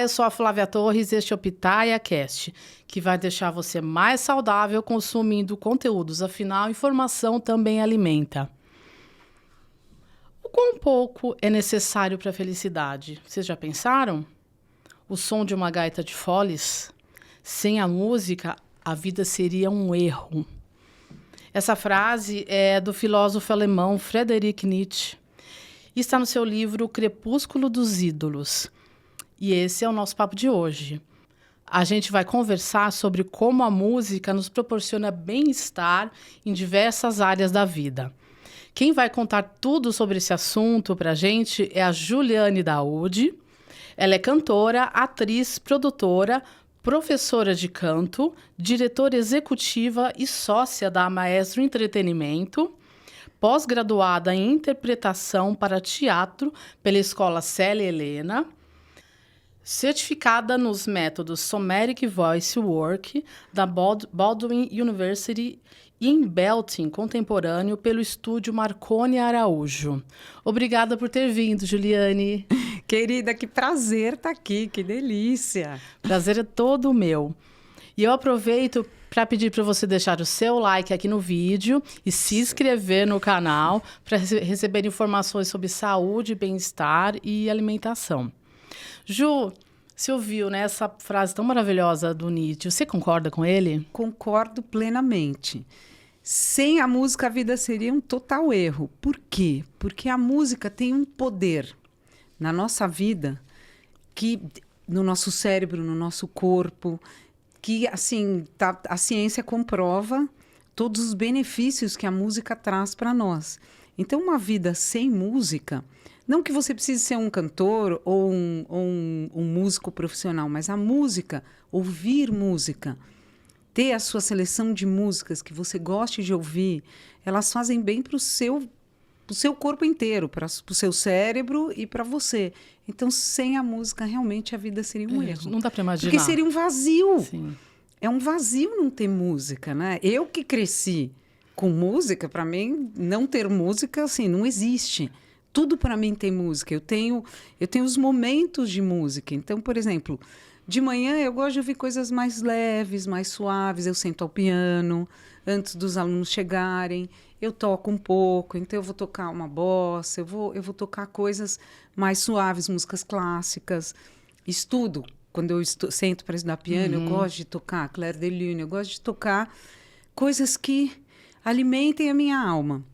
eu sou a Flávia Torres e este é o Pitaia Cast, que vai deixar você mais saudável consumindo conteúdos, afinal, informação também alimenta. O quão pouco é necessário para a felicidade? Vocês já pensaram? O som de uma gaita de foles? Sem a música, a vida seria um erro. Essa frase é do filósofo alemão Friedrich Nietzsche e está no seu livro Crepúsculo dos Ídolos. E esse é o nosso papo de hoje. A gente vai conversar sobre como a música nos proporciona bem-estar em diversas áreas da vida. Quem vai contar tudo sobre esse assunto para a gente é a Juliane Daoudi. Ela é cantora, atriz, produtora, professora de canto, diretora executiva e sócia da Maestro Entretenimento, pós-graduada em interpretação para teatro pela Escola Célia Helena, certificada nos métodos Somatic Voice Work da Baldwin University e em belting contemporâneo pelo estúdio Marconi Araújo. Obrigada por ter vindo, Juliane. Querida, que prazer estar aqui, que delícia. Prazer é todo meu. E eu aproveito para pedir para você deixar o seu like aqui no vídeo e se inscrever no canal para receber informações sobre saúde, bem-estar e alimentação. Ju, você ouviu, né, essa frase tão maravilhosa do Nietzsche? Você concorda com ele? Concordo plenamente. Sem a música, a vida seria um total erro. Por quê? Porque a música tem um poder na nossa vida, que no nosso cérebro, no nosso corpo, que assim, a ciência comprova todos os benefícios que a música traz para nós. Então, uma vida sem música, não que você precise ser um cantor ou um músico profissional, mas a música, ouvir música, ter a sua seleção de músicas que você goste de ouvir, elas fazem bem para o seu corpo inteiro, para o seu cérebro e para você. Então, sem a música, realmente a vida seria um erro. Não dá para imaginar. Porque seria um vazio. Sim. É um vazio não ter música, né? Eu que cresci com música, para mim, não ter música, assim, não existe. Tudo para mim tem música. Eu tenho os momentos de música. Então, por exemplo, de manhã eu gosto de ouvir coisas mais leves, mais suaves. Eu sento ao piano antes dos alunos chegarem. Eu toco um pouco, então eu vou tocar uma bossa, eu vou tocar coisas mais suaves, músicas clássicas. Estudo. Quando eu sento para estudar piano, eu gosto de tocar Clair de Lune, eu gosto de tocar coisas que alimentem a minha alma.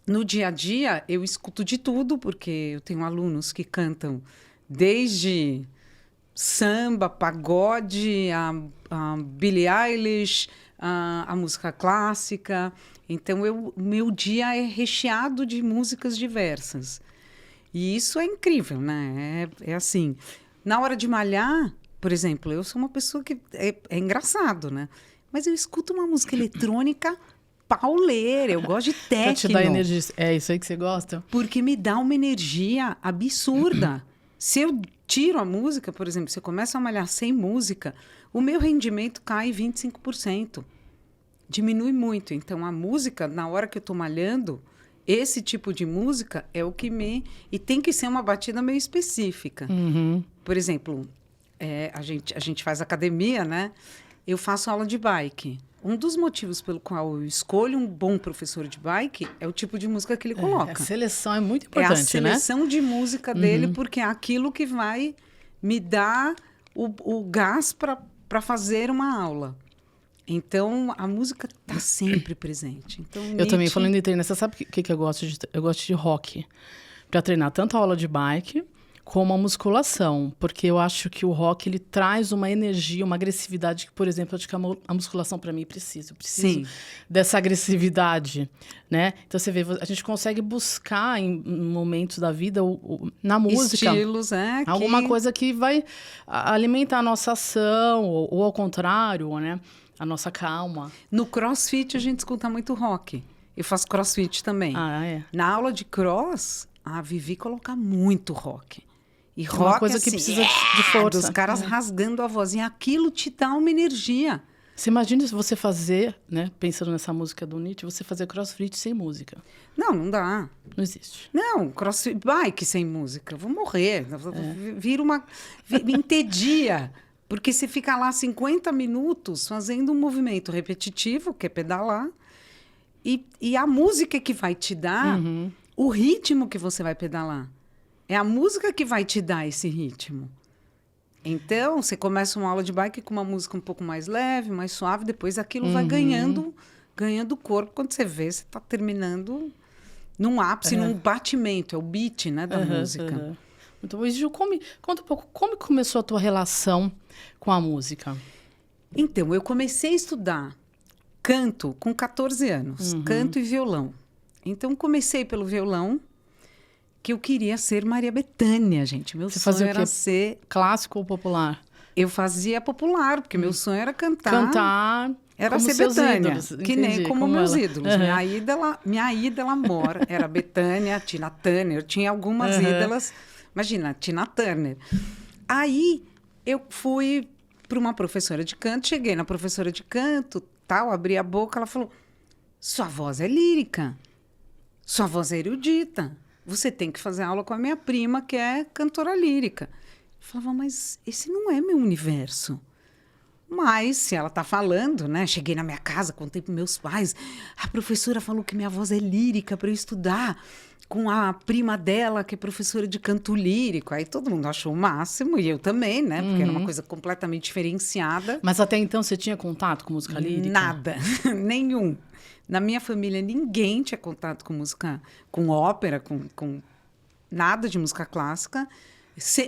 No dia a dia, eu escuto de tudo, porque eu tenho alunos que cantam desde samba, pagode, a Billie Eilish, a música clássica. Então, o meu dia é recheado de músicas diversas. E isso é incrível, né? É assim, na hora de malhar, por exemplo, eu sou uma pessoa que... É engraçado, né? Mas eu escuto uma música eletrônica pauleira, eu gosto de techno. Pra te dar energia. É isso aí que você gosta? Porque me dá uma energia absurda. Se eu tiro a música, por exemplo, se eu começo a malhar sem música, o meu rendimento cai 25%. Diminui muito. Então, a música, na hora que eu estou malhando, esse tipo de música é o que me... E tem que ser uma batida meio específica. Uhum. Por exemplo, a gente faz academia, né? Eu faço aula de bike. Um dos motivos pelo qual eu escolho um bom professor de bike é o tipo de música que ele coloca. A seleção é muito importante, né? É a seleção de música dele, porque é aquilo que vai me dar o gás para fazer uma aula. Então, a música está sempre presente. Então, eu também, falando em treino, você sabe o que eu gosto de? Eu gosto de rock. Para treinar tanto a aula de bike como a musculação. Porque eu acho que o rock, ele traz uma energia, uma agressividade que, por exemplo, acho que a musculação, para mim, precisa. Eu preciso dessa agressividade, né? Então, você vê, a gente consegue buscar em momentos da vida, na música... Estilos, alguma coisa que vai alimentar a nossa ação, ou ao contrário, né? A nossa calma. No CrossFit, a gente escuta muito rock. Eu faço CrossFit também. Ah, é? Na aula de cross, a Vivi coloca muito rock. E rock, uma coisa assim, que precisa de força. Dos caras rasgando a vozinha. Aquilo te dá uma energia. Você imagina se você fazer, né, pensando nessa música do Nietzsche, você fazer crossfit sem música. Não, não dá. Não existe. Não, crossfit, bike sem música. Eu vou morrer. Vira uma... Me entedia. Porque você fica lá 50 minutos fazendo um movimento repetitivo, que é pedalar, e a música que vai te dar o ritmo que você vai pedalar. É a música que vai te dar esse ritmo. Então, você começa uma aula de bike com uma música um pouco mais leve, mais suave, depois aquilo vai ganhando corpo. Quando você vê, você está terminando num ápice, num batimento. É o beat, né, da música. Muito bom. E, Ju, conta um pouco, como começou a tua relação com a música? Então, eu comecei a estudar canto com 14 anos, canto e violão. Então, comecei pelo violão, que eu queria ser Maria Bethânia, gente. Meu sonho era ser... Clássico ou popular? Eu fazia popular, porque meu sonho era cantar. Cantar era como ser seus Bethânia, ídolos. que nem como meus ídolos. Uhum. Minha ídola amor era Bethânia, Tina Turner. Eu tinha algumas ídolas. Imagina, Tina Turner. Aí eu fui para uma professora de canto, cheguei na professora de canto, tal, abri a boca, ela falou: sua voz é lírica, sua voz é erudita. Você tem que fazer aula com a minha prima, que é cantora lírica. Eu falava, mas esse não é meu universo. Mas, se ela está falando, né? Cheguei na minha casa, contei para meus pais. A professora falou que minha voz é lírica para eu estudar com a prima dela, que é professora de canto lírico. Aí todo mundo achou o máximo, e eu também, né? Porque era uma coisa completamente diferenciada. Mas até então você tinha contato com música lírica? Nada, nenhum. Na minha família, ninguém tinha contato com música, com ópera, com nada de música clássica,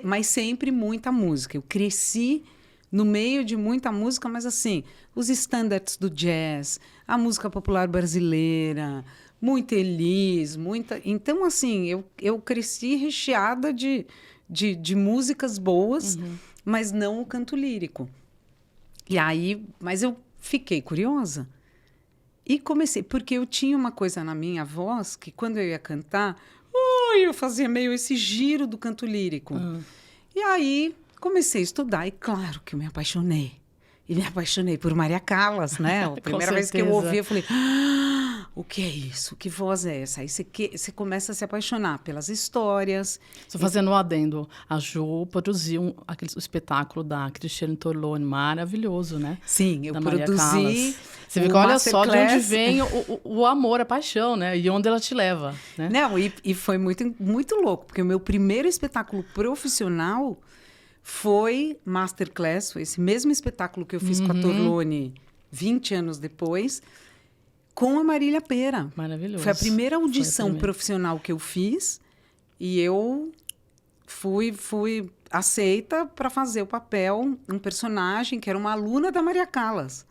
mas sempre muita música. Eu cresci no meio de muita música, mas assim, os standards do jazz, a música popular brasileira, muita Elis, muita... Então, assim, eu cresci recheada de músicas boas, mas não o canto lírico. E aí, mas eu fiquei curiosa. E comecei, porque eu tinha uma coisa na minha voz, que quando eu ia cantar, eu fazia meio esse giro do canto lírico. E aí, comecei a estudar, e claro que eu me apaixonei. E me apaixonei por Maria Callas, né? A primeira vez que eu ouvi, eu falei, o que é isso? Que voz é essa? Aí você começa a se apaixonar pelas histórias. Estou fazendo um adendo. A Ju produziu o espetáculo da Cristiane Torlone, maravilhoso, né? Sim, eu da Maria produzi. Callas. Você vê que olha só de onde vem o amor, a paixão, né? E onde ela te leva, né? Não, e foi muito, muito louco, porque o meu primeiro espetáculo profissional foi Masterclass, foi esse mesmo espetáculo que eu fiz com a Torlone 20 anos depois, com a Marília Pêra. Maravilhoso. Foi a primeira audição profissional que eu fiz e eu fui aceita para fazer o papel, um personagem que era uma aluna da Maria Callas.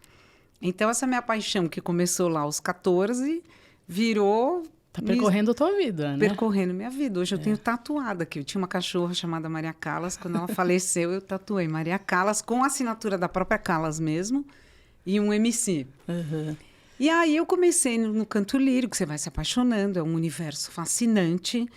Então, essa minha paixão, que começou lá aos 14, virou... Tá percorrendo a tua vida, né? Percorrendo minha vida. Hoje eu tenho tatuada aqui. Eu tinha uma cachorra chamada Maria Callas. Quando ela faleceu, eu tatuei Maria Callas com a assinatura da própria Callas mesmo e um MC. E aí eu comecei no canto lírico, você vai se apaixonando, é um universo fascinante.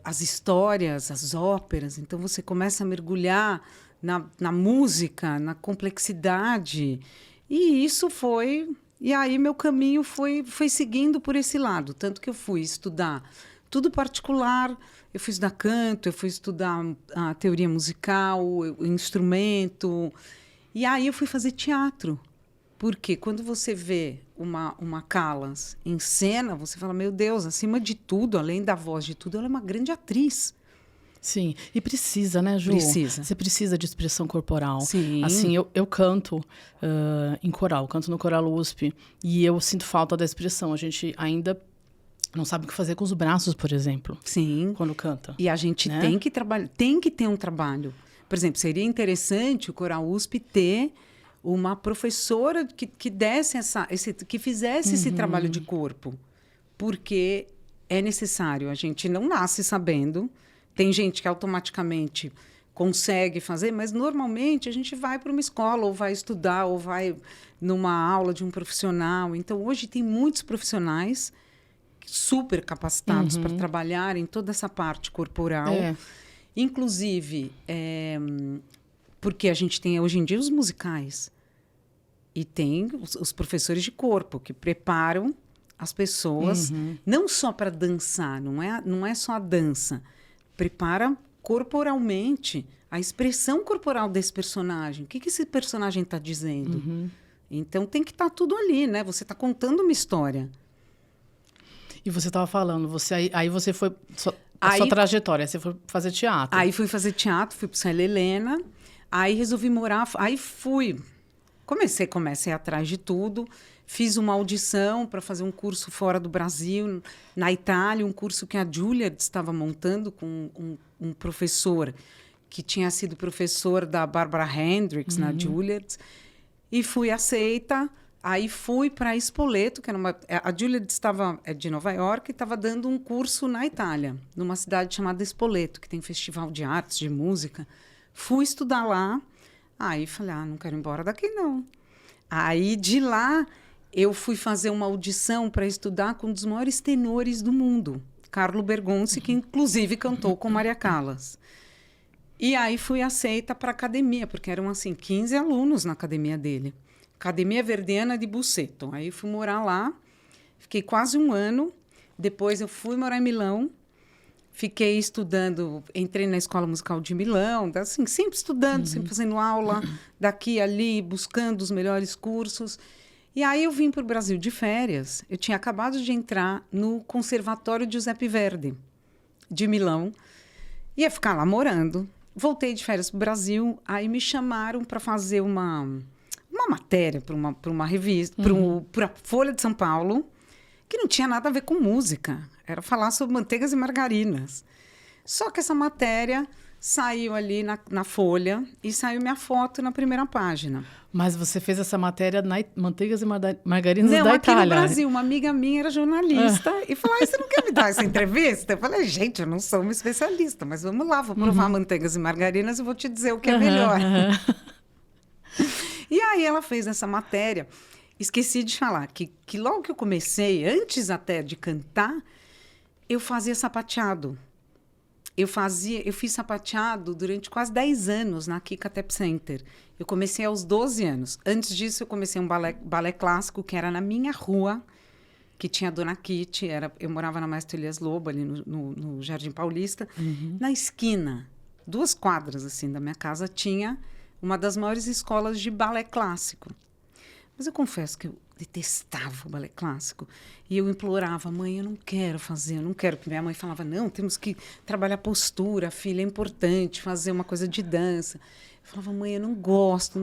As histórias, as óperas. Então, você começa a mergulhar na música, na complexidade. E isso foi... E aí meu caminho foi seguindo por esse lado. Tanto que eu fui estudar tudo particular, eu fui estudar canto, eu fui estudar a teoria musical, o instrumento. E aí eu fui fazer teatro. Porque quando você vê uma Callas em cena, você fala, meu Deus, acima de tudo, além da voz de tudo, ela é uma grande atriz. Sim, e precisa, né, Ju? Precisa. Você precisa de expressão corporal. Sim. Assim, eu canto em coral, canto no Coral USP, e eu sinto falta da expressão. A gente ainda não sabe o que fazer com os braços, por exemplo. Sim. Quando canta. E a gente tem que trabalhar, tem que ter um trabalho. Por exemplo, seria interessante o Coral USP ter uma professora que desse que fizesse esse trabalho de corpo. Porque é necessário. A gente não nasce sabendo. Tem gente que automaticamente consegue fazer, mas normalmente a gente vai para uma escola, ou vai estudar, ou vai numa aula de um profissional. Então, hoje tem muitos profissionais super capacitados para trabalhar em toda essa parte corporal. Inclusive, porque a gente tem hoje em dia os musicais. E tem os professores de corpo, que preparam as pessoas, não só para dançar, não é só a dança. Prepara corporalmente a expressão corporal desse personagem. O que esse personagem está dizendo? Então, tem que estar tudo ali, né? Você está contando uma história. E você estava falando, aí você foi... A sua trajetória, você foi fazer teatro. Aí fui fazer teatro, fui para Célia Helena. Aí resolvi morar... Aí fui... Comecei atrás de tudo. Fiz uma audição para fazer um curso fora do Brasil, na Itália, um curso que a Juilliard estava montando com um professor que tinha sido professor da Barbara Hendricks na Juilliard. E fui aceita. Aí fui para Spoleto, que era a Juilliard é de Nova York, e estava dando um curso na Itália, numa cidade chamada Spoleto, que tem festival de artes, de música. Fui estudar lá. Aí falei, não quero ir embora daqui, não. Aí, de lá, eu fui fazer uma audição para estudar com um dos maiores tenores do mundo, Carlo Bergonzi, que inclusive cantou com Maria Callas. E aí fui aceita para a academia, porque eram, 15 alunos na academia dele. Academia Verdiana de Busseto. Aí fui morar lá, fiquei quase um ano. Depois eu fui morar em Milão. Fiquei estudando, entrei na Escola Musical de Milão, sempre estudando, sempre fazendo aula daqui e ali, buscando os melhores cursos. E aí eu vim para o Brasil de férias. Eu tinha acabado de entrar no Conservatório Giuseppe Verdi, de Milão. Ia ficar lá morando. Voltei de férias para o Brasil, aí me chamaram para fazer uma matéria para uma revista, para a Folha de São Paulo, que não tinha nada a ver com música. Era falar sobre manteigas e margarinas. Só que essa matéria saiu ali na Folha e saiu minha foto na primeira página. Mas você fez essa matéria na Manteigas e Margarinas da Itália? Não, aqui no Brasil. Uma amiga minha era jornalista e falou, você não quer me dar essa entrevista? Eu falei, gente, eu não sou uma especialista, mas vamos lá, vou provar manteigas e margarinas e vou te dizer o que é melhor. E aí ela fez essa matéria. Esqueci de falar que logo que eu comecei, antes até de cantar, eu fazia sapateado. Eu fiz sapateado durante quase 10 anos na Kika Tap Center. Eu comecei aos 12 anos. Antes disso, eu comecei um balé clássico, que era na minha rua, que tinha a Dona Kitty. Eu morava na Maestro Elias Lobo, ali no Jardim Paulista. Na esquina, 2 quadras da minha casa, tinha uma das maiores escolas de balé clássico. Mas eu confesso que eu detestava o balé clássico. E eu implorava, mãe, eu não quero fazer, eu não quero. Porque minha mãe falava, não, temos que trabalhar postura, filha, é importante, fazer uma coisa de dança. Eu falava, mãe, eu não gosto,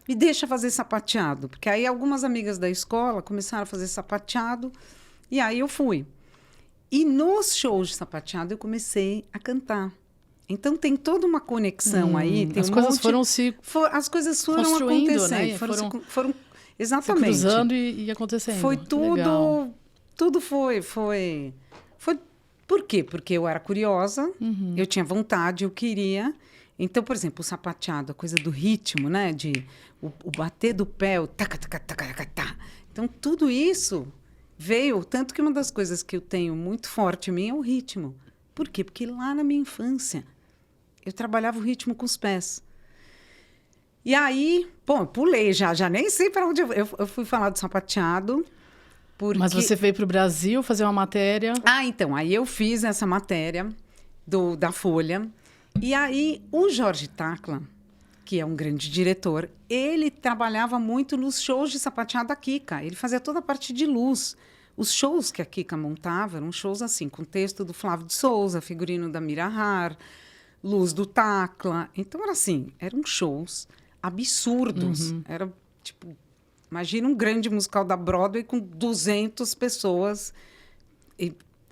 me deixa fazer sapateado. Porque aí algumas amigas da escola começaram a fazer sapateado, e aí eu fui. E nos shows de sapateado eu comecei a cantar. Então tem toda uma conexão aí. Tem as coisas foram as coisas foram acontecendo, né? Foram exatamente. Se cruzando e acontecendo. Foi tudo. Legal. Tudo foi. Por quê? Porque eu era curiosa, eu tinha vontade, eu queria. Então, por exemplo, o sapateado, a coisa do ritmo, né? O bater do pé, o taca, taca, taca, taca, taca. Então, tudo isso veio. Tanto que uma das coisas que eu tenho muito forte em mim é o ritmo. Por quê? Porque lá na minha infância eu trabalhava o ritmo com os pés. E aí, eu pulei já nem sei para onde eu fui falar do sapateado. Porque... Mas você veio para o Brasil fazer uma matéria? Então, aí eu fiz essa matéria da Folha. E aí o Jorge Tacla, que é um grande diretor, ele trabalhava muito nos shows de sapateado da Kika. Ele fazia toda a parte de luz. Os shows que a Kika montava eram shows com texto do Flávio de Souza, figurino da Mira Har, luz do Tacla. Então, eram shows absurdos. Era, imagina um grande musical da Broadway com 200 pessoas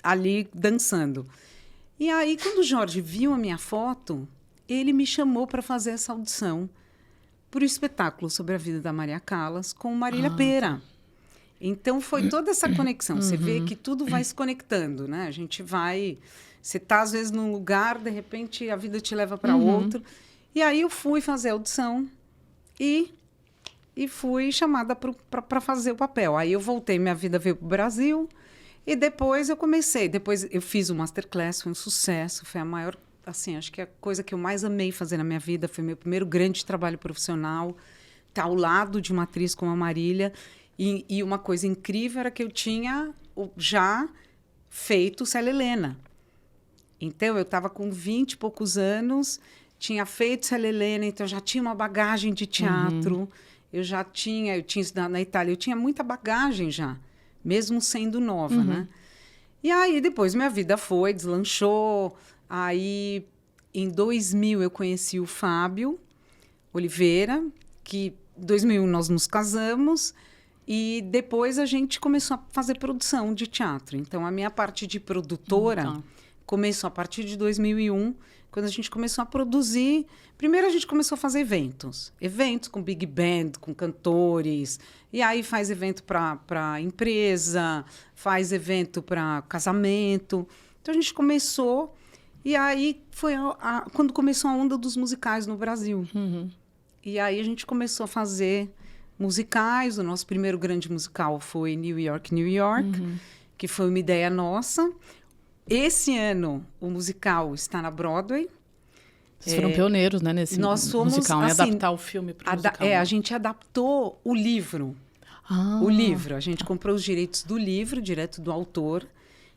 ali dançando. E aí, quando o Jorge viu a minha foto, ele me chamou para fazer essa audição para o espetáculo sobre a vida da Maria Callas com Marília Pêra. Então, foi toda essa conexão. Você vê que tudo vai se conectando, né? A gente vai... Você está, às vezes, num lugar, de repente, a vida te leva para outro. E aí, eu fui fazer a audição e fui chamada para fazer o papel. Aí, eu voltei, minha vida veio para o Brasil e depois eu comecei. Depois, eu fiz o Masterclass, foi um sucesso. Foi a maior... acho que a coisa que eu mais amei fazer na minha vida foi meu primeiro grande trabalho profissional. estar ao lado de uma atriz como a Marília. E uma coisa incrível era que eu tinha já feito Célia Helena. Então, eu estava com 20 e poucos anos, tinha feito Célia Helena, então já tinha uma bagagem de teatro. Eu tinha estudado na Itália, eu tinha muita bagagem já, mesmo sendo nova, né? E aí, depois, minha vida deslanchou. Aí, em 2000, eu conheci o Fábio Oliveira, que em 2001 nós nos casamos, e depois a gente começou a fazer produção de teatro. Então, a minha parte de produtora começou a partir de 2001, quando a gente começou a produzir. Primeiro, a gente começou a fazer eventos com big band, com cantores. E aí faz evento para empresa, faz evento para casamento. Então, a gente começou. E aí foi quando começou a onda dos musicais no Brasil. E aí a gente começou a fazer musicais. O nosso primeiro grande musical foi New York, New York, que foi uma ideia nossa. Esse ano, o musical está na Broadway. Vocês foram pioneiros, né, nesse musical, em adaptar o filme para o musical. A gente adaptou o livro. O livro. A gente comprou os direitos do livro, direto do autor.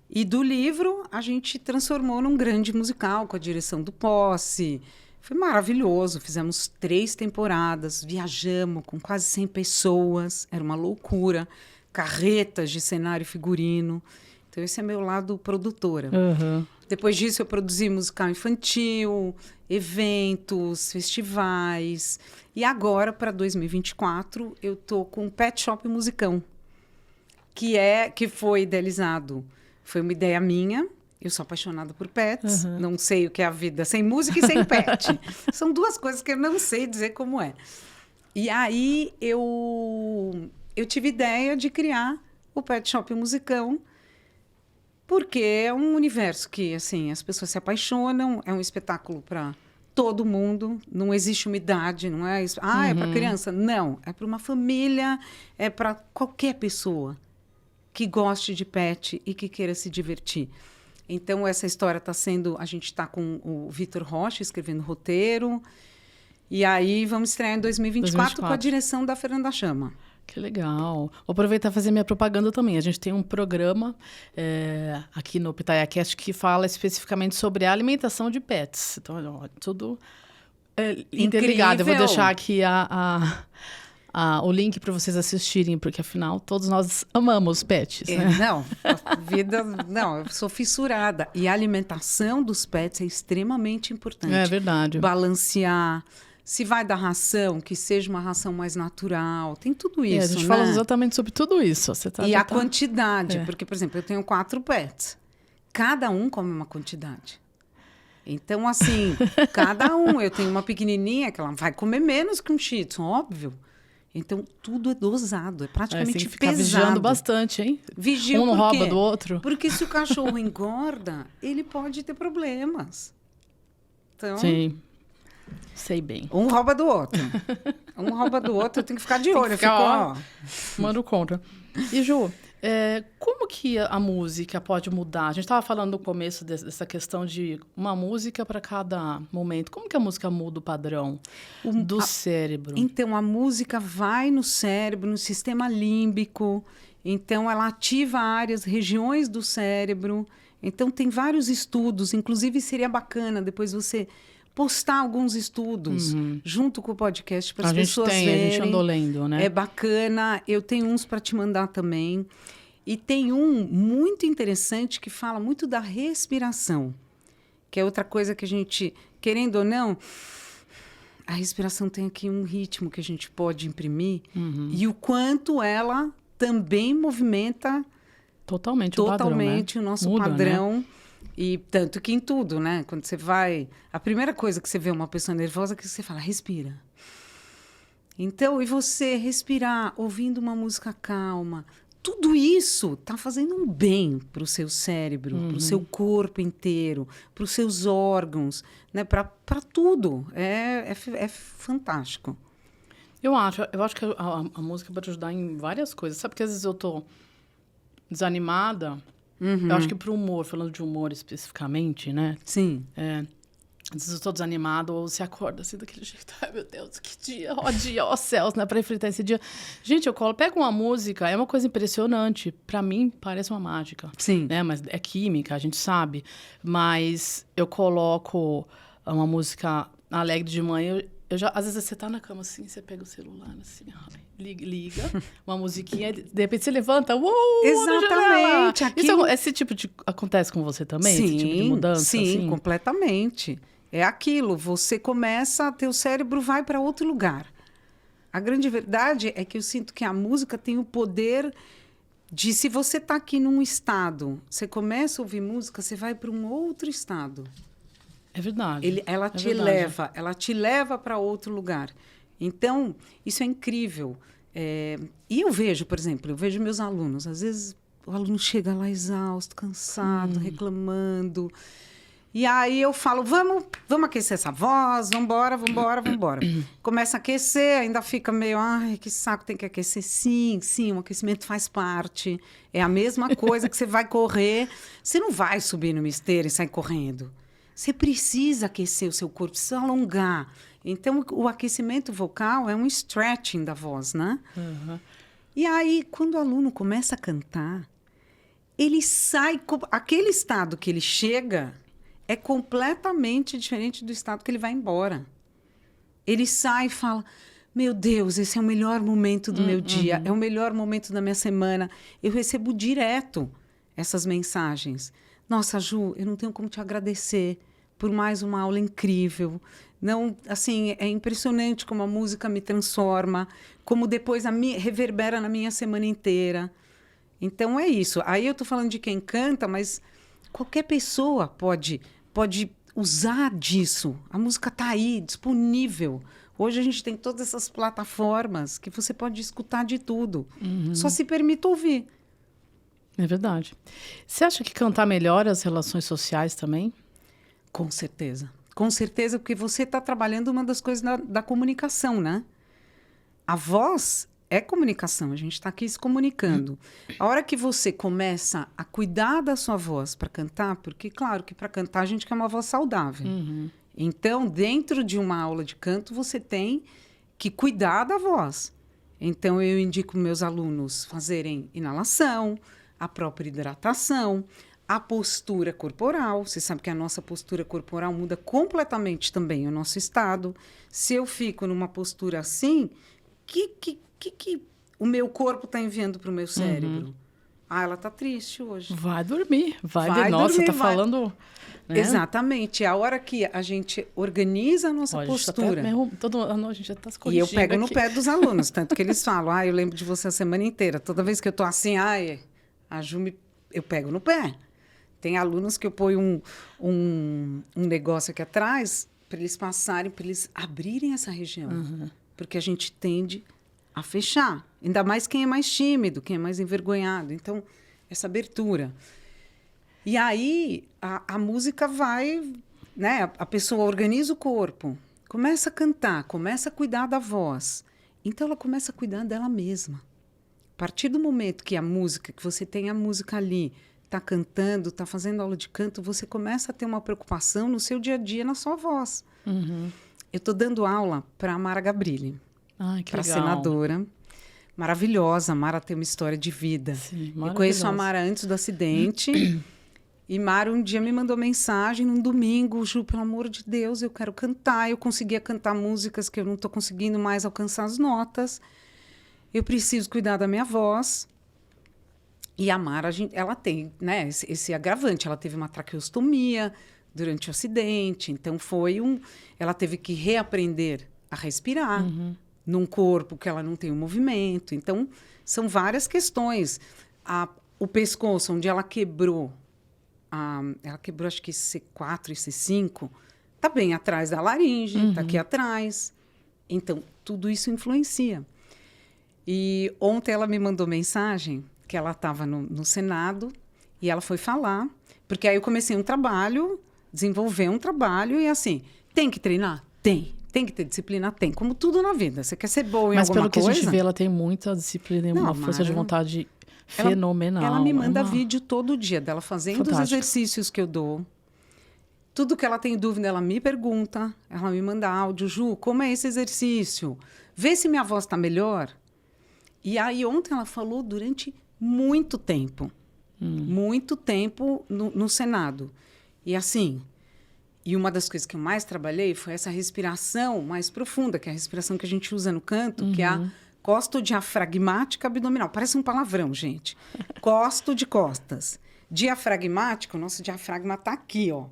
E do livro, a gente transformou num grande musical, com a direção do Posse. Foi maravilhoso. Fizemos 3 temporadas, viajamos com quase 100 pessoas. Era uma loucura. Carretas de cenário e figurino. Então, esse é meu lado produtora. Depois disso, eu produzi musical infantil, eventos, festivais. E agora, para 2024, eu estou com o Pet Shop Musicão, que foi idealizado. Foi uma ideia minha. Eu sou apaixonada por pets. Não sei o que é a vida sem música e sem pet. São 2 coisas que eu não sei dizer como é. E aí, eu tive ideia de criar o Pet Shop Musicão, porque é um universo que, assim, as pessoas se apaixonam, é um espetáculo para todo mundo, não existe uma idade, não é isso. É para criança? Não, é para uma família, é para qualquer pessoa que goste de pet e que queira se divertir. Então, essa história está sendo... A gente está com o Vitor Rocha escrevendo roteiro, e aí vamos estrear em 2024 com a direção da Fernanda Chama. Que legal. Vou aproveitar e fazer minha propaganda também. A gente tem um programa aqui no PitayaCast que fala especificamente sobre a alimentação de pets. Então, ó, tudo interligado. Eu vou deixar aqui o link para vocês assistirem, porque afinal todos nós amamos pets, né? Não, eu sou fissurada. E a alimentação dos pets é extremamente importante. É verdade. Balancear. Se vai dar ração, que seja uma ração mais natural. Tem tudo isso, a gente fala exatamente sobre tudo isso. A quantidade. Porque, por exemplo, eu tenho 4 pets. Cada um come uma quantidade. Então, assim, cada um. Eu tenho uma pequenininha que ela vai comer menos que um shih tzu, óbvio. Então, tudo é dosado. É praticamente tem que ficar pesado. Vigiando bastante, hein? Vigia um não rouba do outro. Porque se o cachorro engorda, ele pode ter problemas. Então... Sim. Sei bem. Um rouba do outro. Eu tenho que ficar de olho. Mando contra. E, Ju, como que a música pode mudar? A gente estava falando no começo dessa questão de uma música para cada momento. Como que a música muda o padrão do cérebro? Então, a música vai no cérebro, no sistema límbico. Então, ela ativa regiões do cérebro. Então, tem vários estudos. Inclusive, seria bacana depois você... postar alguns estudos junto com o podcast para as pessoas verem. A gente andou lendo, né? É bacana. Eu tenho uns para te mandar também. E tem um muito interessante que fala muito da respiração, que é outra coisa que a gente, querendo ou não, a respiração tem aqui um ritmo que a gente pode imprimir e o quanto ela também movimenta totalmente o padrão, né? o nosso Muda, padrão. Né? E tanto que em tudo, né? Quando você vai... A primeira coisa que você vê uma pessoa nervosa é que você fala, respira. Então, e você respirar, ouvindo uma música calma, tudo isso está fazendo um bem para o seu cérebro, para o seu corpo inteiro, para os seus órgãos, né? Para tudo. É fantástico. Eu acho que a música pode ajudar em várias coisas. Sabe que às vezes eu tô desanimada... Eu acho que para o humor, falando de humor especificamente, né? Sim. Às vezes eu tô desanimado, ou você acorda assim daquele jeito. Ai, meu Deus, que dia, ó dia, ó céus, né? Pra enfrentar esse dia. Gente, pego uma música, é uma coisa impressionante. Pra mim, parece uma mágica. Sim. Né? Mas é química, a gente sabe. Mas eu coloco uma música alegre de manhã. Às vezes você tá na cama assim, você pega o celular assim, liga uma musiquinha, de repente você levanta, Exatamente. Esse tipo de... Acontece com você também? Sim, esse tipo de mudança? sim, assim? completamente. É aquilo, você começa, teu cérebro vai para outro lugar. A grande verdade é que eu sinto que a música tem o poder de, se você está aqui num estado, você começa a ouvir música, você vai para um outro estado. É verdade. Ela te leva para outro lugar. Então, isso é incrível. E eu vejo, por exemplo, meus alunos, às vezes o aluno chega lá exausto, cansado, reclamando. E aí eu falo, vamos aquecer essa voz, vambora. Começa a aquecer, ainda fica meio, ai, que saco, tem que aquecer. Sim, o aquecimento faz parte. É a mesma coisa que você vai correr. Você não vai subir numa esteira e sair correndo. Você precisa aquecer o seu corpo, precisa alongar. Então, o aquecimento vocal é um stretching da voz, né? Uhum. E aí, quando o aluno começa a cantar, ele sai... Aquele estado que ele chega é completamente diferente do estado que ele vai embora. Ele sai e fala, meu Deus, esse é o melhor momento do meu dia, é o melhor momento da minha semana. Eu recebo direto essas mensagens. Nossa, Ju, eu não tenho como te agradecer por mais uma aula incrível. Não, assim, é impressionante como a música me transforma, como depois reverbera na minha semana inteira. Então, é isso. Aí eu estou falando de quem canta, mas qualquer pessoa pode usar disso. A música está aí, disponível. Hoje a gente tem todas essas plataformas que você pode escutar de tudo. Só se permita ouvir. É verdade. Você acha que cantar melhora as relações sociais também? Com certeza. Com certeza, porque você está trabalhando uma das coisas da comunicação, né? A voz é comunicação, a gente está aqui se comunicando. A hora que você começa a cuidar da sua voz para cantar, porque, claro, que para cantar a gente quer uma voz saudável. Então, dentro de uma aula de canto, você tem que cuidar da voz. Então, eu indico meus alunos fazerem inalação, a própria hidratação, a postura corporal. Você sabe que a nossa postura corporal muda completamente também o nosso estado. Se eu fico numa postura assim, que o meu corpo está enviando para o meu cérebro? Ah, ela está triste hoje. Vai dormir. Nossa, você está falando... Né? Exatamente. A hora que a gente organiza a nossa postura. A gente já está se corrigindo. E eu pego aqui no pé dos alunos, tanto que eles falam, eu lembro de você a semana inteira. Toda vez que eu estou assim, a Ju eu pego no pé. Tem alunos que eu ponho um negócio aqui atrás para eles passarem, para eles abrirem essa região. Porque a gente tende a fechar. Ainda mais quem é mais tímido, quem é mais envergonhado. Então, essa abertura. E aí, a música vai... né? A pessoa organiza o corpo, começa a cantar, começa a cuidar da voz. Então, ela começa a cuidar dela mesma. A partir do momento que você tem a música ali, está cantando, está fazendo aula de canto, você começa a ter uma preocupação no seu dia a dia, na sua voz. Eu estou dando aula para a Mara Gabrilli, para a senadora. Maravilhosa, a Mara tem uma história de vida. Sim, eu conheço a Mara antes do acidente. E Mara um dia me mandou mensagem, num domingo, Ju, pelo amor de Deus, eu quero cantar. Eu conseguia cantar músicas que eu não estou conseguindo mais alcançar as notas. Eu preciso cuidar da minha voz. E a Mara, ela tem, né, esse agravante. Ela teve uma traqueostomia durante o acidente. Então, ela teve que reaprender a respirar num corpo que ela não tem o movimento. Então, são várias questões. O pescoço, onde ela quebrou acho que C4 e C5, está bem atrás da laringe, está aqui atrás. Então, tudo isso influencia. E ontem ela me mandou mensagem que ela estava no Senado e ela foi falar, porque aí eu comecei desenvolver um trabalho e assim, tem que treinar? Tem que ter disciplina? Tem. Como tudo na vida. Você quer ser boa em alguma coisa? Mas pelo que a gente vê, ela tem muita disciplina e uma força de vontade fenomenal. Ela me manda vídeo todo dia dela fazendo os exercícios que eu dou. Tudo que ela tem dúvida, ela me pergunta, ela me manda áudio. Ju, como é esse exercício? Vê se minha voz está melhor. E aí, ontem ela falou durante muito tempo. Muito tempo no Senado. E assim... E uma das coisas que eu mais trabalhei foi essa respiração mais profunda, que é a respiração que a gente usa no canto, que é a costodiafragmática abdominal. Parece um palavrão, gente. Costo de costas. Diafragmática, o nosso diafragma está aqui, ó.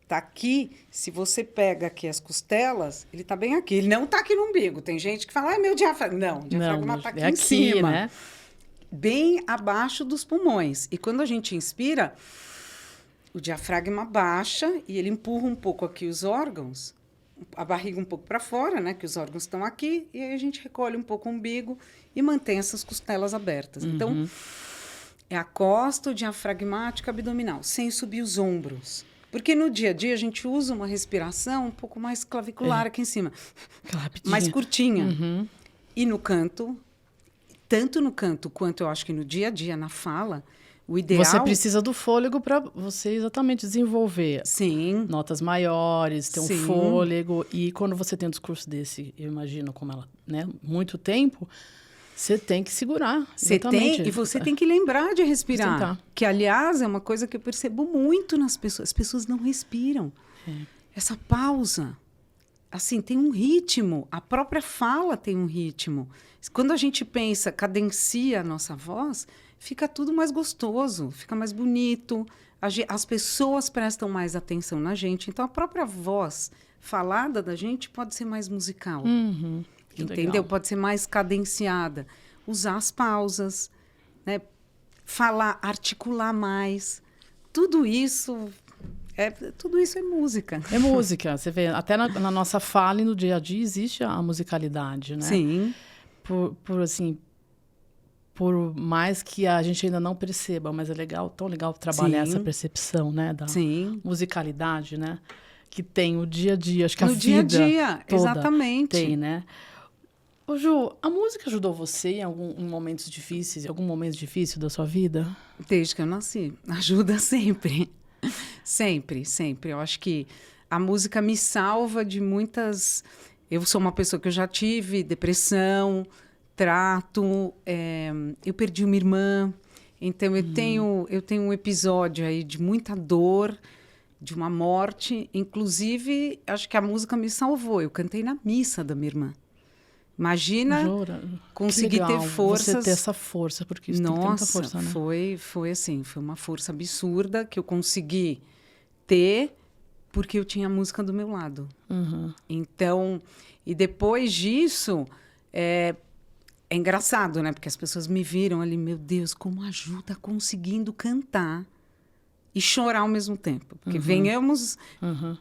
Está aqui. Se você pega aqui as costelas, ele está bem aqui. Ele não está aqui no umbigo. Tem gente que fala, ai, meu diafragma. Não, o diafragma está aqui em cima. Né? Bem abaixo dos pulmões. E quando a gente inspira... O diafragma baixa e ele empurra um pouco aqui os órgãos, a barriga um pouco para fora, né? Que os órgãos estão aqui, e aí a gente recolhe um pouco o umbigo e mantém essas costelas abertas. Então, é a costodiafragmática abdominal, sem subir os ombros. Porque no dia a dia a gente usa uma respiração um pouco mais clavicular aqui em cima, mais curtinha. E no canto, tanto no canto quanto eu acho que no dia a dia, na fala... O ideal... Você precisa do fôlego para você exatamente desenvolver notas maiores, ter um fôlego. E quando você tem um discurso desse, eu imagino como ela, né, muito tempo, você tem que segurar. Você tem, e você tem que lembrar de respirar. Que, aliás, é uma coisa que eu percebo muito nas pessoas. As pessoas não respiram. Essa pausa, assim, tem um ritmo. A própria fala tem um ritmo. Quando a gente pensa, cadencia a nossa voz... Fica tudo mais gostoso, fica mais bonito. As pessoas prestam mais atenção na gente. Então, a própria voz falada da gente pode ser mais musical. Entendeu? Legal. Pode ser mais cadenciada. Usar as pausas, né? Falar, articular mais. Tudo isso é música. É música. Você vê, até na nossa fala e no dia a dia existe a musicalidade, né? Sim. Por mais que a gente ainda não perceba, mas é legal, tão legal trabalhar essa percepção, né, da musicalidade, né, que tem o dia a dia, acho que a vida no dia a dia, exatamente. Tem, né? Ô, Ju, a música ajudou você em momentos difíceis, em algum momento difícil da sua vida? Desde que eu nasci, ajuda sempre, sempre. Eu acho que a música me salva de muitas... Eu sou uma pessoa que eu já tive depressão, trato, eu perdi uma irmã, então eu tenho um episódio aí de muita dor, de uma morte, inclusive acho que a música me salvou, eu cantei na missa da minha irmã. Imagina conseguir ter forças. Você ter essa força, porque isso tem que ter muita força, né? Foi assim, foi uma força absurda que eu consegui ter porque eu tinha a música do meu lado. Então, e depois disso, é engraçado, né? Porque as pessoas me viram ali, meu Deus, como a Ju tá conseguindo cantar e chorar ao mesmo tempo. Porque venhamos...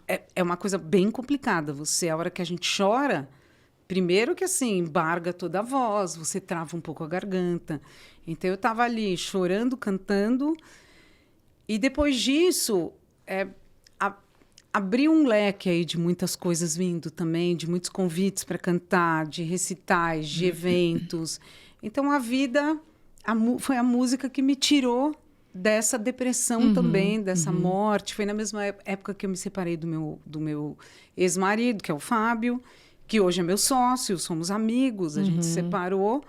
É uma coisa bem complicada. Você, a hora que a gente chora, primeiro que assim, embarga toda a voz, você trava um pouco a garganta. Então, eu estava ali chorando, cantando. E depois disso, abriu um leque aí de muitas coisas vindo também, de muitos convites para cantar, de recitais, de eventos. Então, a vida foi a música que me tirou dessa depressão também, dessa morte. Foi na mesma época que eu me separei do meu ex-marido, que é o Fábio, que hoje é meu sócio, somos amigos, a gente se separou.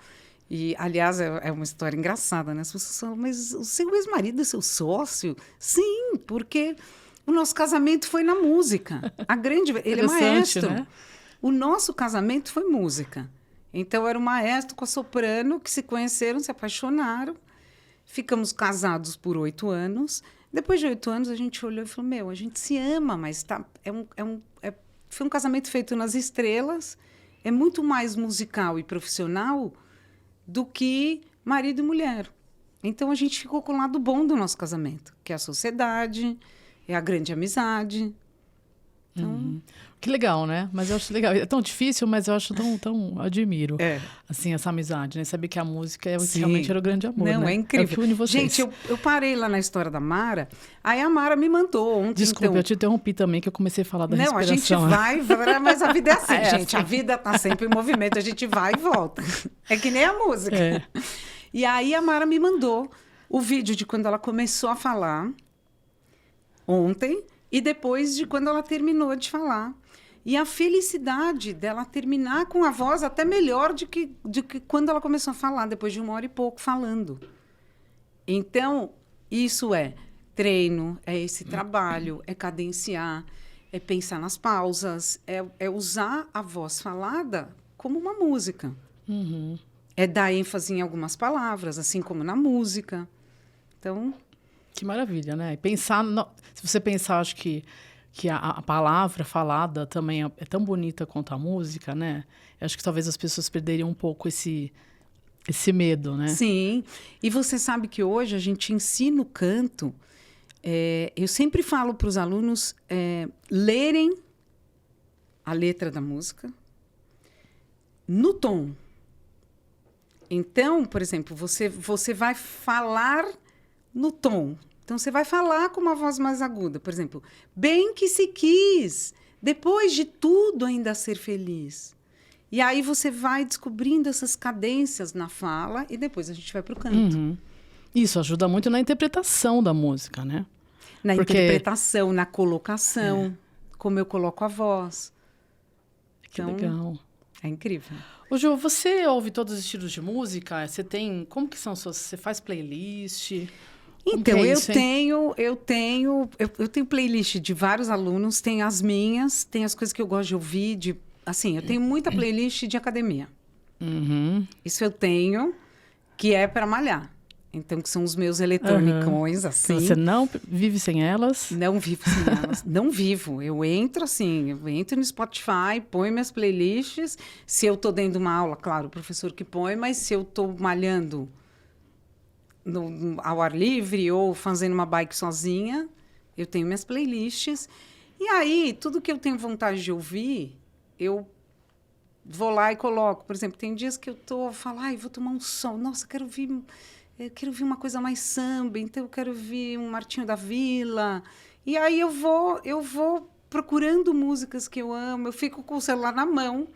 E, aliás, é uma história engraçada, né? As pessoas falam, mas o seu ex-marido é seu sócio? Sim, porque... O nosso casamento foi na música. Ele é maestro. Né? O nosso casamento foi música. Então, era o maestro com a soprano que se conheceram, se apaixonaram. Ficamos casados por 8 anos. Depois de 8 anos, a gente olhou e falou, a gente se ama, mas foi um casamento feito nas estrelas. É muito mais musical e profissional do que marido e mulher. Então, a gente ficou com o lado bom do nosso casamento, que é a sociedade... É a grande amizade. Então... Que legal, né? Mas eu acho legal. É tão difícil, mas eu acho tão admiro. Assim, essa amizade, né? Saber que a música realmente era o grande amor, Não, né? é incrível. É o que une vocês. Gente, eu parei lá na história da Mara, aí a Mara me mandou ontem. Desculpa, eu te interrompi também, que eu comecei a falar da respiração. Não, a gente vai, mas a vida é assim, gente. A vida tá sempre em movimento, a gente vai e volta. É que nem a música. E aí a Mara me mandou o vídeo de quando ela começou a falar... ontem, e depois de quando ela terminou de falar. E a felicidade dela terminar com a voz até melhor do que quando ela começou a falar, depois de 1 hora e pouco falando. Então, isso é treino, é esse trabalho, é cadenciar, é pensar nas pausas, é usar a voz falada como uma música. Uhum. É dar ênfase em algumas palavras, assim como na música. Então... Que maravilha, né? E pensar... Se você pensar, acho que a palavra falada também é tão bonita quanto a música, né? Eu acho que talvez as pessoas perderiam um pouco esse medo, né? Sim. E você sabe que hoje a gente ensina o canto. Eu sempre falo para os alunos lerem a letra da música no tom. Então, por exemplo, você vai falar no tom. Então, você vai falar com uma voz mais aguda. Por exemplo, bem que se quis, depois de tudo ainda ser feliz. E aí você vai descobrindo essas cadências na fala e depois a gente vai para o canto. Uhum. Isso ajuda muito na interpretação da música, né? Na interpretação, na colocação, como eu coloco a voz. Que Então, legal. é incrível. Ô, Ju, você ouve todos os estilos de música? Você tem... Como que são suas... Você faz playlist? Então, é eu isso, tenho playlist de vários alunos, tem as minhas, tem as coisas que eu gosto de ouvir, assim, eu tenho muita playlist de academia. Uhum. Isso eu tenho, que é para malhar. Então, que são os meus eletronicões, assim. Você não vive sem elas? Não vivo sem elas. Não vivo. Eu entro no Spotify, ponho minhas playlists. Se eu tô dentro de uma aula, claro, o professor que põe, mas se eu tô malhando ao ar livre ou fazendo uma bike sozinha, eu tenho minhas playlists. E aí, tudo que eu tenho vontade de ouvir, eu vou lá e coloco. Por exemplo, tem dias que eu falo, vou tomar um sol. Nossa, eu quero ouvir uma coisa mais samba, então eu quero ouvir um Martinho da Vila. E aí eu vou procurando músicas que eu amo, eu fico com o celular na mão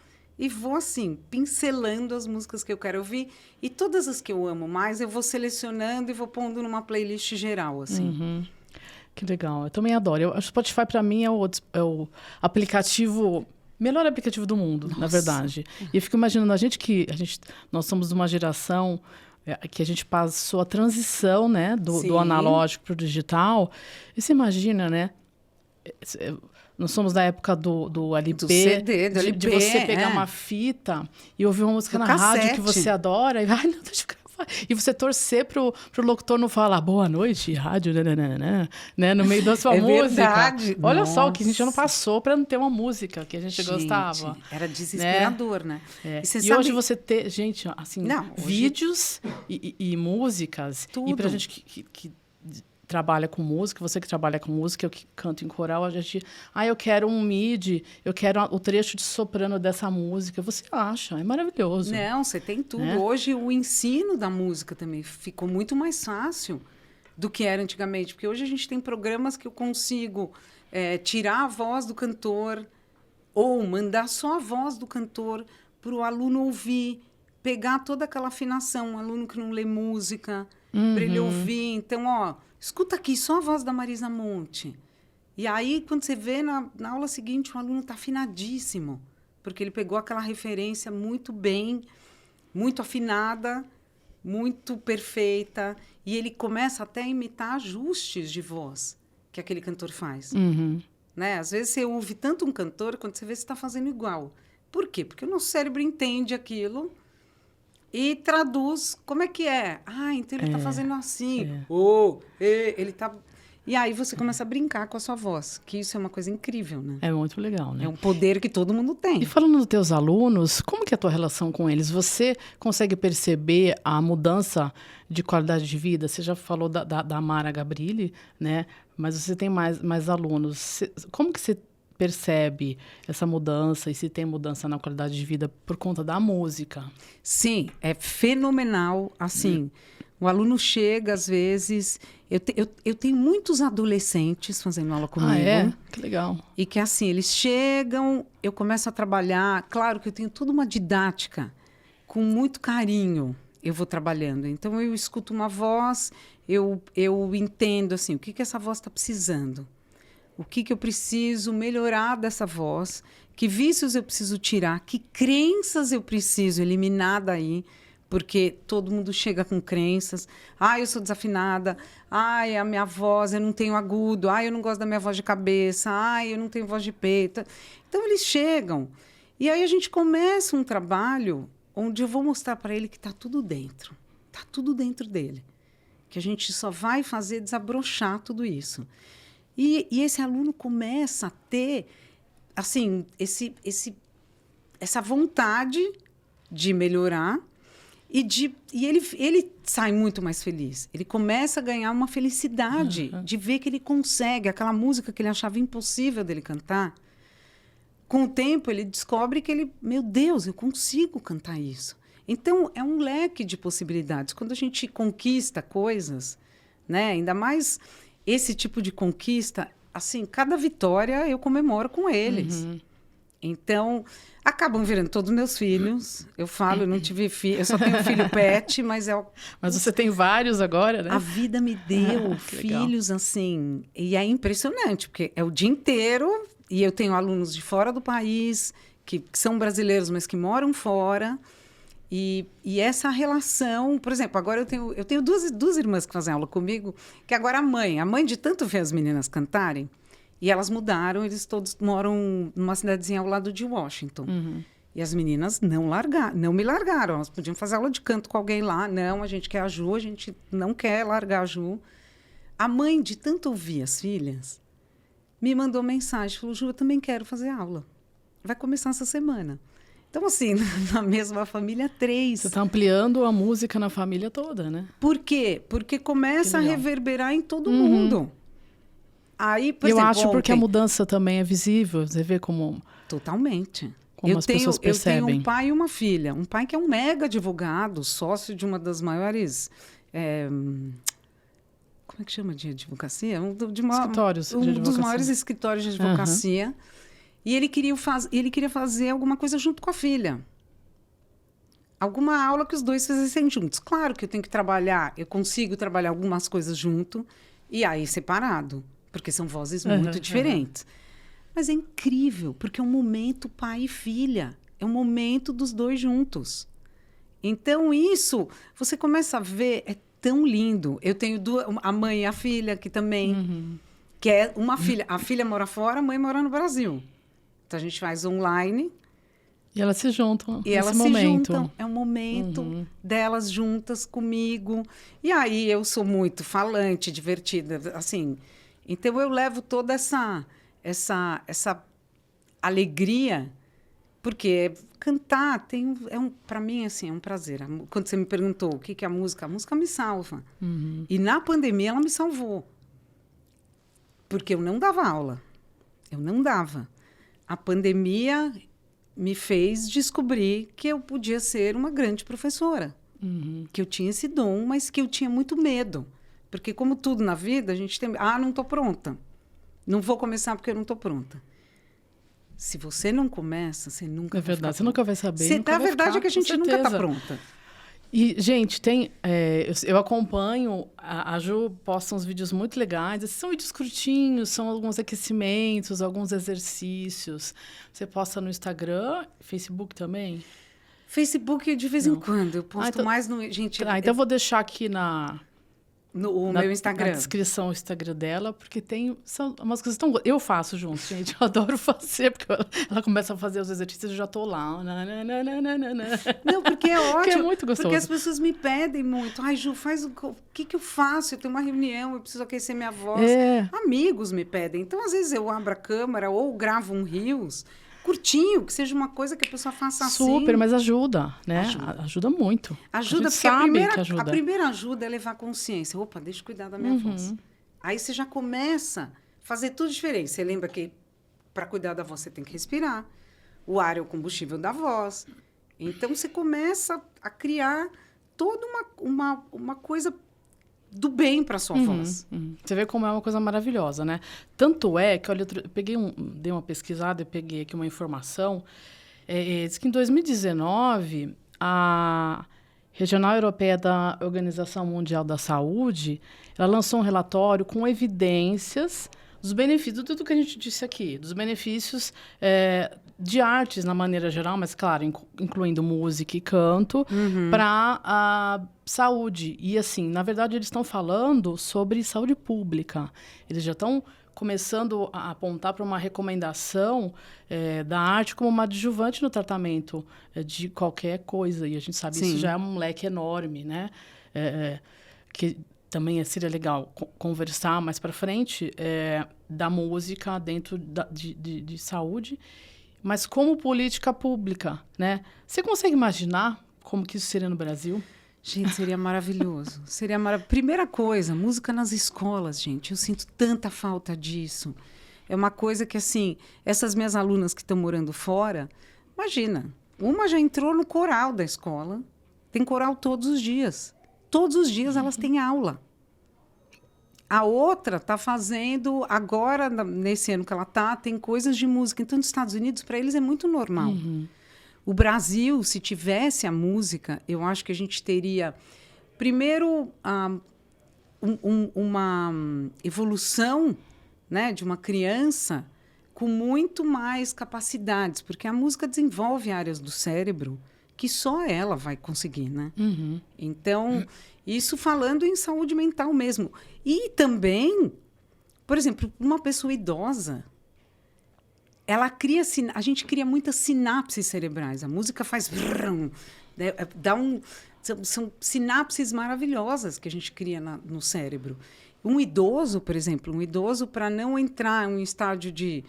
e vou, assim, pincelando as músicas que eu quero ouvir. E todas as que eu amo mais, eu vou selecionando e vou pondo numa playlist geral, assim. Uhum. Que legal. Eu também adoro. O Spotify, para mim, é o aplicativo... melhor aplicativo do mundo, na verdade. E eu fico imaginando, nós somos de uma geração que a gente passou a transição, né, do analógico para o digital. E você imagina, né? Nós somos da época do LP, do CD, do LP, de você pegar uma fita e ouvir uma música na rádio que você adora. Não, deixa eu gravar. E você torcer pro locutor não falar boa noite, rádio, né, no meio da sua música. Verdade. Olha só o que a gente não passou para não ter uma música que a gente gostava. Era desesperador, né? E hoje você ter, gente, assim, vídeos e músicas. Tudo. E pra gente que trabalha com música, você que trabalha com música, eu que canto em coral, a gente... eu quero um MIDI, eu quero o trecho de soprano dessa música. Você acha? É maravilhoso. Não, você tem tudo. Hoje, o ensino da música também ficou muito mais fácil do que era antigamente. Porque hoje a gente tem programas que eu consigo tirar a voz do cantor ou mandar só a voz do cantor para o aluno ouvir, pegar toda aquela afinação, um aluno que não lê música, para ele ouvir. Então, escuta aqui, só a voz da Marisa Monte. E aí, quando você vê, na aula seguinte, o aluno está afinadíssimo, porque ele pegou aquela referência muito bem, muito afinada, muito perfeita, e ele começa até a imitar ajustes de voz que aquele cantor faz. Né? Às vezes, você ouve tanto um cantor, quando você vê, você está fazendo igual. Por quê? Porque o nosso cérebro entende aquilo e traduz como é que é. Então ele está fazendo assim. Ele está... E aí você começa a brincar com a sua voz, que isso é uma coisa incrível, né? É muito legal, né? É um poder que todo mundo tem. E falando dos teus alunos, como que é a tua relação com eles? Você consegue perceber a mudança de qualidade de vida? Você já falou da Mara Gabrilli, né? Mas você tem mais alunos. Como que você percebe essa mudança e se tem mudança na qualidade de vida por conta da música? Sim, é fenomenal. Assim, o aluno chega, às vezes... Eu tenho muitos adolescentes fazendo aula comigo. Que legal. E que, assim, eles chegam, eu começo a trabalhar. Claro que eu tenho toda uma didática, com muito carinho eu vou trabalhando. Então, eu escuto uma voz, eu entendo, assim, o que essa voz está precisando. o que eu preciso melhorar dessa voz, que vícios eu preciso tirar, que crenças eu preciso eliminar daí, porque todo mundo chega com crenças. Eu sou desafinada. A minha voz, eu não tenho agudo. Eu não gosto da minha voz de cabeça. Eu não tenho voz de peito. Então, eles chegam. E aí, a gente começa um trabalho onde eu vou mostrar para ele que está tudo dentro. Está tudo dentro dele. Que a gente só vai fazer desabrochar tudo isso. E esse aluno começa a ter, assim, essa vontade de melhorar. E ele sai muito mais feliz. Ele começa a ganhar uma felicidade de ver que ele consegue. Aquela música que ele achava impossível dele cantar. Com o tempo, ele descobre que ele... Meu Deus, eu consigo cantar isso. Então, é um leque de possibilidades. Quando a gente conquista coisas, né? Ainda mais esse tipo de conquista, assim, cada vitória eu comemoro com eles. Então, acabam virando todos meus filhos. Eu falo, eu não tive filho, eu só tenho filho pet, mas é o... Mas você tem vários agora, né? A vida me deu filhos legal. Assim, e é impressionante, porque é o dia inteiro, e eu tenho alunos de fora do país, que são brasileiros, mas que moram fora. E essa relação, por exemplo, agora eu tenho duas irmãs que fazem aula comigo, que agora a mãe de tanto ver as meninas cantarem, e elas mudaram, eles todos moram numa cidadezinha ao lado de Washington. E as meninas não me largaram. Elas podiam fazer aula de canto com alguém lá. Não, a gente quer a Ju, a gente não quer largar a Ju. A mãe, de tanto ouvir as filhas, me mandou mensagem. Falou, Ju, eu também quero fazer aula. Vai começar essa semana. Então, assim, na mesma família, 3. Você está ampliando a música na família toda, né? Por quê? Porque começa a reverberar em todo mundo. Aí, por exemplo, acho porque a mudança também é visível. Você vê como... Totalmente. Como as pessoas percebem. Eu tenho um pai e uma filha. Um pai que é um mega advogado, sócio de uma das maiores... como é que chama de advocacia? Escritórios de advocacia. Dos maiores escritórios de advocacia. E ele queria fazer alguma coisa junto com a filha. Alguma aula que os dois fizessem juntos. Claro que eu tenho que trabalhar, eu consigo trabalhar algumas coisas junto e aí separado. Porque são vozes muito diferentes. Mas é incrível, porque é um momento pai e filha. É um momento dos dois juntos. Então, isso, você começa a ver, é tão lindo. Eu tenho a mãe e a filha, que também... Que é uma filha. A filha mora fora, a mãe mora no Brasil. Então, a gente faz online. E elas se juntam E elas se juntam. É um momento delas juntas comigo. E aí, eu sou muito falante, divertida, assim... Então, eu levo toda essa alegria, porque cantar para mim, assim, é um prazer. Quando você me perguntou o que é a música me salva. E na pandemia, ela me salvou. Porque eu não dava aula. Eu não dava. A pandemia me fez descobrir que eu podia ser uma grande professora. Que eu tinha esse dom, mas que eu tinha muito medo. Porque, como tudo na vida, a gente tem... não estou pronta. Não vou começar porque eu não estou pronta. Se você não começa, você nunca vai É verdade, você nunca vai saber. A verdade é que a gente nunca está pronta. E, gente, eu acompanho, a Ju posta uns vídeos muito legais. Esses são vídeos curtinhos, são alguns aquecimentos, alguns exercícios. Você posta no Instagram, Facebook também? Facebook, de vez em quando. Eu posto mais no... Gente, então eu vou deixar aqui no meu Instagram. Na descrição o Instagram dela, porque são umas coisas tão... Eu faço junto, gente. Eu adoro fazer, porque ela começa a fazer os exercícios e eu já tô lá. Não, porque é ótimo. Porque é muito gostoso. Porque as pessoas me pedem muito. Ai, Ju, faz o que eu faço? Eu tenho uma reunião, eu preciso aquecer minha voz. Amigos me pedem. Então, às vezes, eu abro a câmera ou gravo um Reels curtinho, que seja uma coisa que a pessoa faça assim. Super, mas ajuda, né? Ajuda muito. Ajuda, porque a primeira ajuda é levar consciência. Opa, deixa eu cuidar da minha voz. Aí você já começa a fazer tudo diferente. Você lembra que para cuidar da voz você tem que respirar. O ar é o combustível da voz. Então você começa a criar toda uma coisa do bem para sua voz. Você vê como é uma coisa maravilhosa, né? Tanto é que, olha, eu dei uma pesquisada e peguei aqui uma informação. Diz que em 2019, a Regional Europeia da Organização Mundial da Saúde, ela lançou um relatório com evidências dos benefícios, tudo que a gente disse aqui, dos benefícios de artes, na maneira geral, mas, claro, incluindo música e canto, para a saúde. E, assim, na verdade, eles estão falando sobre saúde pública. Eles já estão começando a apontar para uma recomendação da arte como uma adjuvante no tratamento de qualquer coisa. E a gente sabe que isso já é um leque enorme, né? Que também seria legal conversar mais para frente da música dentro de saúde, mas como política pública, né? Você consegue imaginar como que isso seria no Brasil? Gente, seria maravilhoso. Primeira coisa, música nas escolas, gente. Eu sinto tanta falta disso. É uma coisa que, assim, essas minhas alunas que estão morando fora, imagina, uma já entrou no coral da escola, tem coral todos os dias. Todos os dias elas têm aula. A outra está fazendo, agora, nesse ano que ela está, tem coisas de música. Então, nos Estados Unidos, para eles é muito normal. O Brasil, se tivesse a música, eu acho que a gente teria, primeiro, uma evolução, né, de uma criança com muito mais capacidades, porque a música desenvolve áreas do cérebro que só ela vai conseguir, né? Então, isso falando em saúde mental mesmo. E também, por exemplo, uma pessoa idosa, ela cria, a gente cria muitas sinapses cerebrais. A música faz... Né? São sinapses maravilhosas que a gente cria no cérebro. Um idoso, por exemplo, para não entrar em um estágio de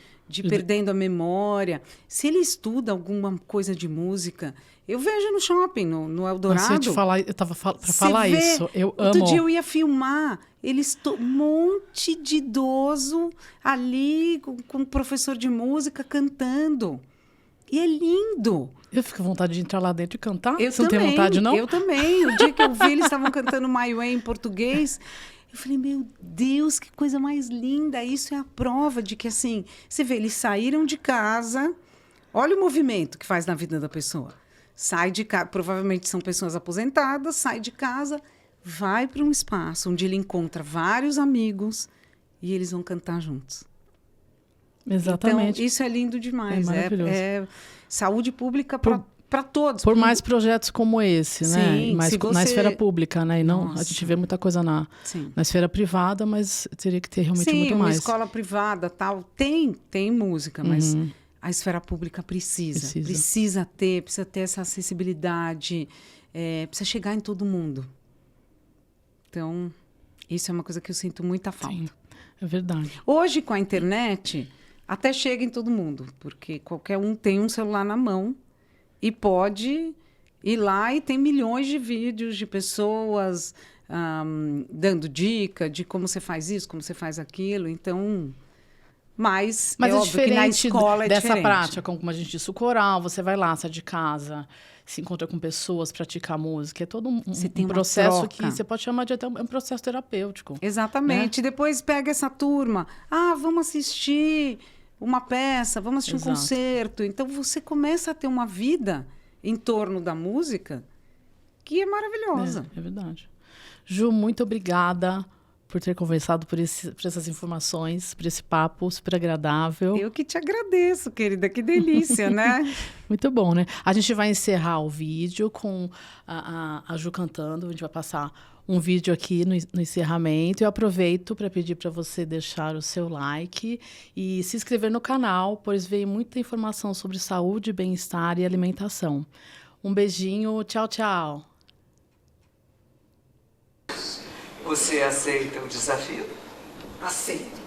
perdendo a memória, se ele estuda alguma coisa de música, eu vejo no shopping, no Eldorado. Eu estava para falar isso. Eu amo. Outro dia eu ia filmar, um monte de idoso ali com um professor de música cantando. E é lindo. Eu fico com vontade de entrar lá dentro e cantar. Você não tem vontade, não? Eu também. O dia que eu vi, eles estavam cantando My Way em português. Eu falei, meu Deus, que coisa mais linda. Isso é a prova de que, assim, você vê, eles saíram de casa. Olha o movimento que faz na vida da pessoa. Sai de casa, provavelmente são pessoas aposentadas, sai de casa, vai para um espaço onde ele encontra vários amigos e eles vão cantar juntos. Exatamente. Então, isso é lindo demais. É maravilhoso. É saúde pública para todos. Por mais projetos como esse, né? Sim, mais na esfera pública, né? E não, Nossa. a gente vê muita coisa na esfera privada, mas teria que ter realmente muito mais. Sim, uma escola privada, tal, tem música, mas a esfera pública precisa ter essa acessibilidade, precisa chegar em todo mundo. Então, isso é uma coisa que eu sinto muita falta. Sim, é verdade. Hoje, com a internet, até chega em todo mundo, porque qualquer um tem um celular na mão e pode ir lá e tem milhões de vídeos de pessoas dando dica de como você faz isso, como você faz aquilo. Então, mas é óbvio que na escola é dessa diferente. prática, como a gente disse, o coral, você vai lá, sai de casa, se encontra com pessoas, pratica música. É todo um processo que você pode chamar de até um processo terapêutico. Exatamente. Né? Depois pega essa turma. Vamos assistir uma peça, vamos assistir um concerto. Então, você começa a ter uma vida em torno da música que é maravilhosa. É verdade. Ju, muito obrigada por ter conversado, por essas informações, por esse papo super agradável. Eu que te agradeço, querida. Que delícia, né? Muito bom, né? A gente vai encerrar o vídeo com a Ju cantando. A gente vai passar um vídeo aqui no encerramento. Eu aproveito para pedir para você deixar o seu like e se inscrever no canal, pois vem muita informação sobre saúde, bem-estar e alimentação. Um beijinho. Tchau, tchau. Você aceita o desafio? Aceito.